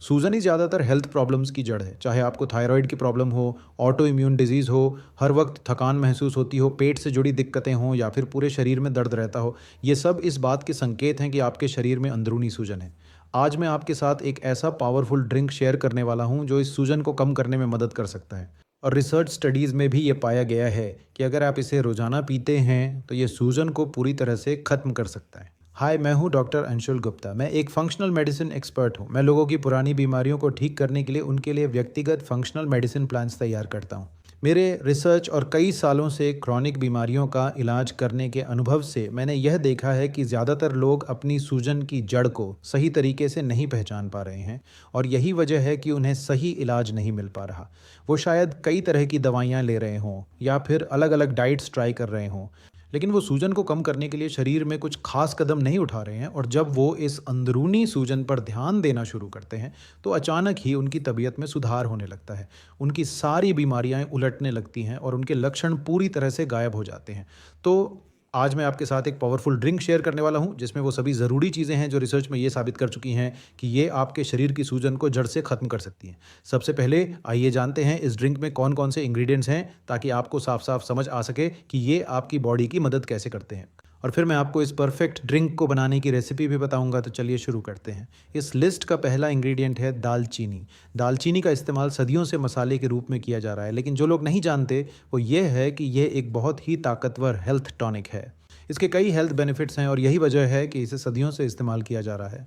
सूजन ही ज़्यादातर health problems की जड़ है। चाहे आपको थायराइड की प्रॉब्लम हो, ऑटो इम्यून डिजीज़ हो, हर वक्त थकान महसूस होती हो, पेट से जुड़ी दिक्कतें हों या फिर पूरे शरीर में दर्द रहता हो, ये सब इस बात के संकेत हैं कि आपके शरीर में अंदरूनी सूजन है। आज मैं आपके साथ एक ऐसा पावरफुल ड्रिंक शेयर करने वाला हूँ जो इस सूजन को कम करने में मदद कर सकता है। और रिसर्च स्टडीज़ में भी ये पाया गया है कि अगर आप इसे रोज़ाना पीते हैं तो ये सूजन को पूरी तरह से ख़त्म कर सकता है। हाय, मैं हूँ डॉक्टर अंशुल गुप्ता। मैं एक फंक्शनल मेडिसिन एक्सपर्ट हूँ। मैं लोगों की पुरानी बीमारियों को ठीक करने के लिए उनके लिए व्यक्तिगत फंक्शनल मेडिसिन प्लान्स तैयार करता हूँ। मेरे रिसर्च और कई सालों से क्रॉनिक बीमारियों का इलाज करने के अनुभव से मैंने यह देखा है कि ज़्यादातर लोग अपनी सूजन की जड़ को सही तरीके से नहीं पहचान पा रहे हैं, और यही वजह है कि उन्हें सही इलाज नहीं मिल पा रहा। वो शायद कई तरह की दवाइयाँ ले रहे हों या फिर अलग अलग डाइट्स ट्राई कर रहे हों, लेकिन वो सूजन को कम करने के लिए शरीर में कुछ खास कदम नहीं उठा रहे हैं। और जब वो इस अंदरूनी सूजन पर ध्यान देना शुरू करते हैं तो अचानक ही उनकी तबीयत में सुधार होने लगता है। उनकी सारी बीमारियां उलटने लगती हैं और उनके लक्षण पूरी तरह से गायब हो जाते हैं। तो आज मैं आपके साथ एक पावरफुल ड्रिंक शेयर करने वाला हूं जिसमें वो सभी ज़रूरी चीज़ें हैं जो रिसर्च में ये साबित कर चुकी हैं कि ये आपके शरीर की सूजन को जड़ से ख़त्म कर सकती हैं। सबसे पहले आइए जानते हैं इस ड्रिंक में कौन कौन से इंग्रेडिएंट्स हैं, ताकि आपको साफ साफ समझ आ सके कि ये आपकी बॉडी की मदद कैसे करते हैं। और फिर मैं आपको इस परफेक्ट ड्रिंक को बनाने की रेसिपी भी बताऊंगा। तो चलिए शुरू करते हैं। इस लिस्ट का पहला इंग्रेडिएंट है दालचीनी। दालचीनी का इस्तेमाल सदियों से मसाले के रूप में किया जा रहा है, लेकिन जो लोग नहीं जानते वो ये है कि यह एक बहुत ही ताकतवर हेल्थ टॉनिक है। इसके कई हेल्थ बेनिफिट्स हैं और यही वजह है कि इसे सदियों से इस्तेमाल किया जा रहा है।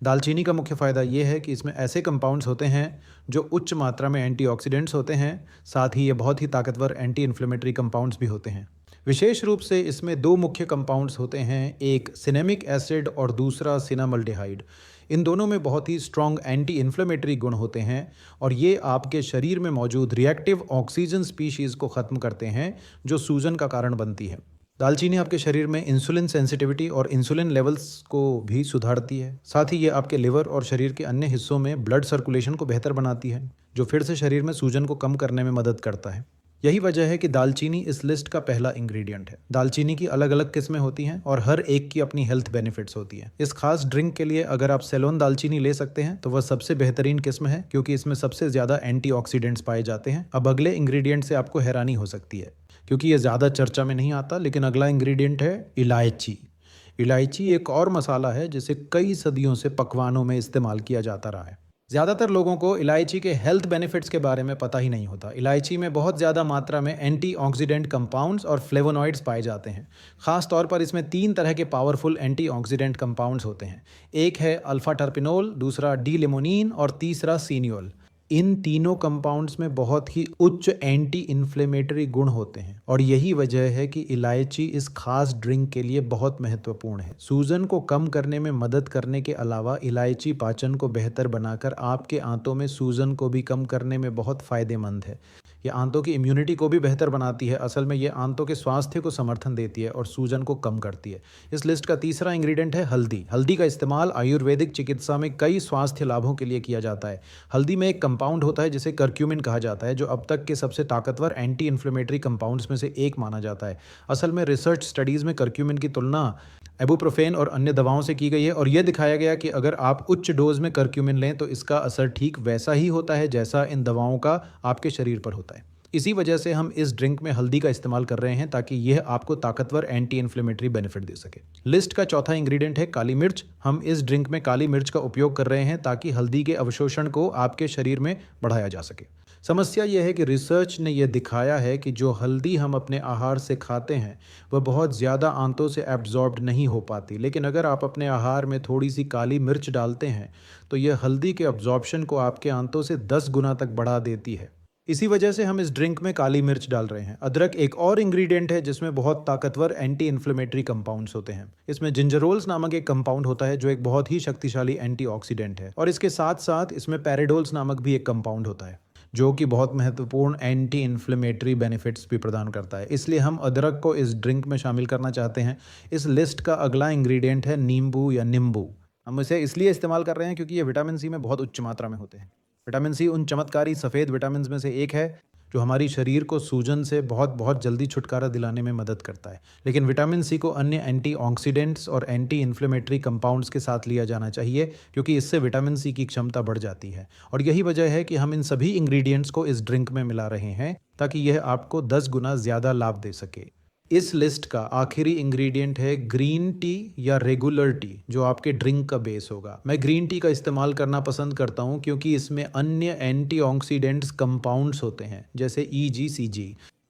दालचीनी का मुख्य फ़ायदा ये है कि इसमें ऐसे कंपाउंड्स होते हैं जो उच्च मात्रा में एंटीऑक्सीडेंट्स होते हैं। साथ ही ये बहुत ही ताकतवर एंटी इन्फ्लेमेटरी कंपाउंड्स भी होते हैं। विशेष रूप से इसमें दो मुख्य कंपाउंड्स होते हैं, एक सिनेमिक एसिड और दूसरा सिनामल्डिहाइड। इन दोनों में बहुत ही स्ट्रॉन्ग एंटी इन्फ्लेमेटरी गुण होते हैं और ये आपके शरीर में मौजूद रिएक्टिव ऑक्सीजन स्पीशीज़ को ख़त्म करते हैं जो सूजन का कारण बनती है। दालचीनी आपके शरीर में इंसुलिन सेंसिटिविटी और इंसुलिन लेवल्स को भी सुधारती है। साथ ही ये आपके लिवर और शरीर के अन्य हिस्सों में ब्लड सर्कुलेशन को बेहतर बनाती है, जो फिर से शरीर में सूजन को कम करने में मदद करता है। यही वजह है कि दालचीनी इस लिस्ट का पहला इंग्रेडिएंट है। दालचीनी की अलग अलग किस्में होती हैं और हर एक की अपनी हेल्थ बेनिफिट्स होती हैं। इस खास ड्रिंक के लिए अगर आप सेलोन दालचीनी ले सकते हैं तो वह सबसे बेहतरीन किस्म है, क्योंकि इसमें सबसे ज़्यादा एंटीऑक्सीडेंट्स पाए जाते हैं। अब अगले इंग्रेडिएंट से आपको हैरानी हो सकती है, क्योंकि ये ज़्यादा चर्चा में नहीं आता, लेकिन अगला इंग्रेडिएंट है इलायची। इलायची एक और मसाला है जिसे कई सदियों से पकवानों में इस्तेमाल किया जाता रहा है। ज़्यादातर लोगों को इलायची के हेल्थ बेनिफिट्स के बारे में पता ही नहीं होता। इलायची में बहुत ज़्यादा मात्रा में एंटीऑक्सीडेंट कंपाउंड्स और फ्लेवोनॉइड्स पाए जाते हैं। ख़ास तौर पर इसमें 3 तरह के पावरफुल एंटीऑक्सीडेंट कंपाउंड्स होते हैं। एक है अल्फा टर्पिनोल, दूसरा डी लिमोनिन और तीसरा सीनियोल। इन तीनों कंपाउंड्स में बहुत ही उच्च एंटी इन्फ्लेमेटरी गुण होते हैं और यही वजह है कि इलायची इस खास ड्रिंक के लिए बहुत महत्वपूर्ण है। सूजन को कम करने में मदद करने के अलावा इलायची पाचन को बेहतर बनाकर आपके आंतों में सूजन को भी कम करने में बहुत फ़ायदेमंद है। ये आंतों की इम्यूनिटी को भी बेहतर बनाती है। असल में ये आंतों के स्वास्थ्य को समर्थन देती है और सूजन को कम करती है। इस लिस्ट का तीसरा इंग्रेडिएंट है हल्दी। हल्दी का इस्तेमाल आयुर्वेदिक चिकित्सा में कई स्वास्थ्य लाभों के लिए किया जाता है। हल्दी में एक कंपाउंड होता है जिसे करक्यूमिन कहा जाता है, जो अब तक के सबसे ताकतवर एंटी इन्फ्लेमेटरी कंपाउंड्स में से एक माना जाता है। असल में रिसर्च स्टडीज़ में करक्यूमिन की तुलना इबुप्रोफेन और अन्य दवाओं से की गई है और यह दिखाया गया कि अगर आप उच्च डोज में करक्यूमिन लें तो इसका असर ठीक वैसा ही होता है जैसा इन दवाओं का आपके शरीर पर होता है। इसी वजह से हम इस ड्रिंक में हल्दी का इस्तेमाल कर रहे हैं, ताकि यह आपको ताकतवर एंटी इन्फ्लेमेटरी बेनिफिट दे सके। लिस्ट का चौथा इंग्रेडिएंट है काली मिर्च। हम इस ड्रिंक में काली मिर्च का उपयोग कर रहे हैं ताकि हल्दी के अवशोषण को आपके शरीर में बढ़ाया जा सके। समस्या यह है कि रिसर्च ने यह दिखाया है कि जो हल्दी हम अपने आहार से खाते हैं वह बहुत ज़्यादा आंतों से एब्जॉर्ब्ड नहीं हो पाती, लेकिन अगर आप अपने आहार में थोड़ी सी काली मिर्च डालते हैं तो यह हल्दी के एब्जॉर्प्शन को आपके आंतों से 10 गुना तक बढ़ा देती है। इसी वजह से हम इस ड्रिंक में काली मिर्च डाल रहे हैं। अदरक एक और इंग्रेडिएंट है जिसमें बहुत ताकतवर एंटी इन्फ्लेमेटरी कंपाउंड्स होते हैं। इसमें जिंजरोल्स नामक एक कंपाउंड होता है जो एक बहुत ही शक्तिशाली एंटीऑक्सीडेंट है, और इसके साथ साथ इसमें पैराडोल्स नामक भी एक कंपाउंड होता है जो कि बहुत महत्वपूर्ण एंटी इन्फ्लेमेटरी बेनिफिट्स भी प्रदान करता है। इसलिए हम अदरक को इस ड्रिंक में शामिल करना चाहते हैं। इस लिस्ट का अगला इंग्रेडिएंट है नींबू या नींबू। हम इसे इसलिए इस्तेमाल कर रहे हैं क्योंकि ये विटामिन सी में बहुत उच्च मात्रा में होते हैं। विटामिन सी उन चमत्कारी सफ़ेद विटामिन में से एक है जो हमारी शरीर को सूजन से बहुत बहुत जल्दी छुटकारा दिलाने में मदद करता है। लेकिन विटामिन सी को अन्य एंटीऑक्सीडेंट्स और एंटी इन्फ्लेमेटरी कंपाउंड्स के साथ लिया जाना चाहिए, क्योंकि इससे विटामिन सी की क्षमता बढ़ जाती है। और यही वजह है कि हम इन सभी इंग्रेडिएंट्स को इस ड्रिंक में मिला रहे हैं, ताकि यह आपको 10 गुना ज़्यादा लाभ दे सके। इस लिस्ट का आखिरी इंग्रेडिएंट है ग्रीन टी या रेगुलर टी, जो आपके ड्रिंक का बेस होगा। मैं ग्रीन टी का इस्तेमाल करना पसंद करता हूँ, क्योंकि इसमें अन्य एंटीऑक्सीडेंट्स कंपाउंड्स होते हैं, जैसे EGCG।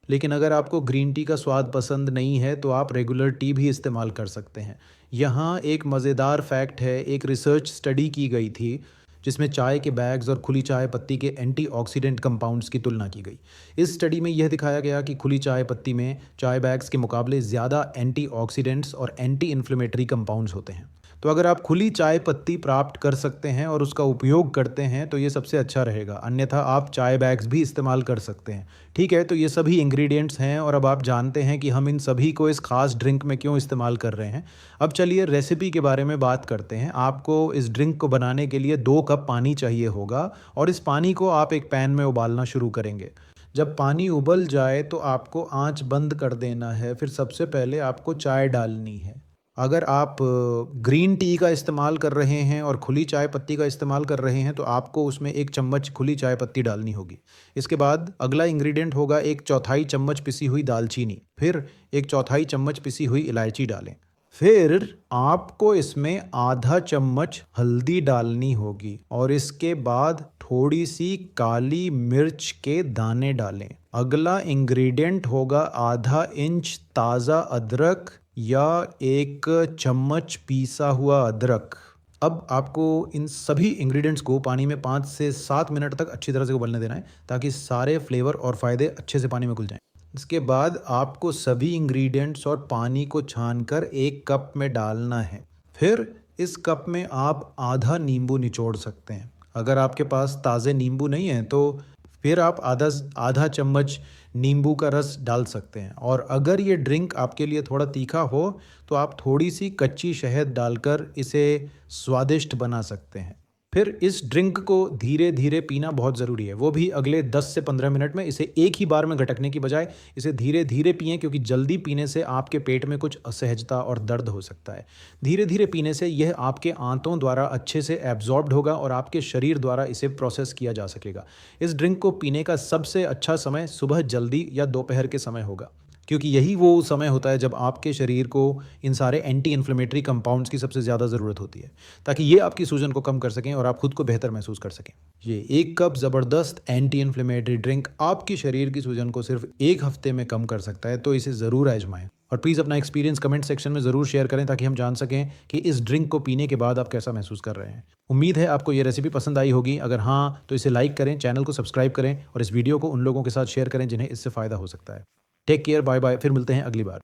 लेकिन अगर आपको ग्रीन टी का स्वाद पसंद नहीं है तो आप रेगुलर टी भी इस्तेमाल कर सकते हैं। यहाँ एक मज़ेदार फैक्ट है, एक रिसर्च स्टडी की गई थी जिसमें चाय के बैग्स और खुली चाय पत्ती के एंटीऑक्सीडेंट कंपाउंड्स की तुलना की गई। इस स्टडी में यह दिखाया गया कि खुली चाय पत्ती में चाय बैग्स के मुकाबले ज़्यादा एंटीऑक्सीडेंट्स और एंटी इन्फ्लेमेटरी कंपाउंड्स होते हैं। तो अगर आप खुली चाय पत्ती प्राप्त कर सकते हैं और उसका उपयोग करते हैं तो ये सबसे अच्छा रहेगा, अन्यथा आप चाय बैग्स भी इस्तेमाल कर सकते हैं। ठीक है, तो ये सभी इंग्रेडिएंट्स हैं और अब आप जानते हैं कि हम इन सभी को इस खास ड्रिंक में क्यों इस्तेमाल कर रहे हैं। अब चलिए रेसिपी के बारे में बात करते हैं। आपको इस ड्रिंक को बनाने के लिए 2 कप पानी चाहिए होगा और इस पानी को आप एक पैन में उबालना शुरू करेंगे। जब पानी उबल जाए तो आपको आंच बंद कर देना है। फिर सबसे पहले आपको चाय डालनी है। अगर आप ग्रीन टी का इस्तेमाल कर रहे हैं और खुली चाय पत्ती का इस्तेमाल कर रहे हैं तो आपको उसमें 1 चम्मच खुली चाय पत्ती डालनी होगी। इसके बाद अगला इंग्रेडिएंट होगा 1/4 चम्मच पिसी हुई दालचीनी, फिर 1/4 चम्मच पिसी हुई इलायची डालें। फिर आपको इसमें आधा चम्मच हल्दी डालनी होगी और इसके बाद थोड़ी सी काली मिर्च के दाने डालें। अगला इंग्रेडिएंट होगा आधा इंच ताज़ा अदरक या 1 चम्मच पीसा हुआ अदरक। अब आपको इन सभी इंग्रेडिएंट्स को पानी में 5 से 7 मिनट तक अच्छी तरह से उबलने देना है, ताकि सारे फ्लेवर और फ़ायदे अच्छे से पानी में घुल जाएं। इसके बाद आपको सभी इंग्रेडिएंट्स और पानी को छानकर 1 कप में डालना है। फिर इस कप में आप आधा नींबू निचोड़ सकते हैं। अगर आपके पास ताज़े नींबू नहीं है तो फिर आप आधा चम्मच नींबू का रस डाल सकते हैं। और अगर ये ड्रिंक आपके लिए थोड़ा तीखा हो तो आप थोड़ी सी कच्ची शहद डालकर इसे स्वादिष्ट बना सकते हैं। फिर इस ड्रिंक को धीरे धीरे पीना बहुत ज़रूरी है, वो भी अगले 10 से 15 मिनट में। इसे एक ही बार में घटकने की बजाय इसे धीरे धीरे पिएं, क्योंकि जल्दी पीने से आपके पेट में कुछ असहजता और दर्द हो सकता है। धीरे धीरे पीने से यह आपके आंतों द्वारा अच्छे से एब्जॉर्ब्ड होगा और आपके शरीर द्वारा इसे प्रोसेस किया जा सकेगा। इस ड्रिंक को पीने का सबसे अच्छा समय सुबह जल्दी या दोपहर के समय होगा, क्योंकि यही वो समय होता है जब आपके शरीर को इन सारे एंटी इन्फ्लेमेटरी कंपाउंड्स की सबसे ज़्यादा ज़रूरत होती है, ताकि ये आपकी सूजन को कम कर सकें और आप खुद को बेहतर महसूस कर सकें। ये 1 कप ज़बरदस्त एंटी इन्फ्लेमेटरी ड्रिंक आपकी शरीर की सूजन को सिर्फ 1 हफ्ते में कम कर सकता है, तो इसे ज़रूर आजमाएं। और प्लीज़ अपना एक्सपीरियंस कमेंट सेक्शन में ज़रूर शेयर करें, ताकि हम जान सकें कि इस ड्रिंक को पीने के बाद आप कैसा महसूस कर रहे हैं। उम्मीद है आपको ये रेसिपी पसंद आई होगी। अगर हाँ तो इसे लाइक करें, चैनल को सब्सक्राइब करें और इस वीडियो को उन लोगों के साथ शेयर करें जिन्हें इससे फ़ायदा हो सकता है। टेक केयर, बाय बाय, फिर मिलते हैं अगली बार।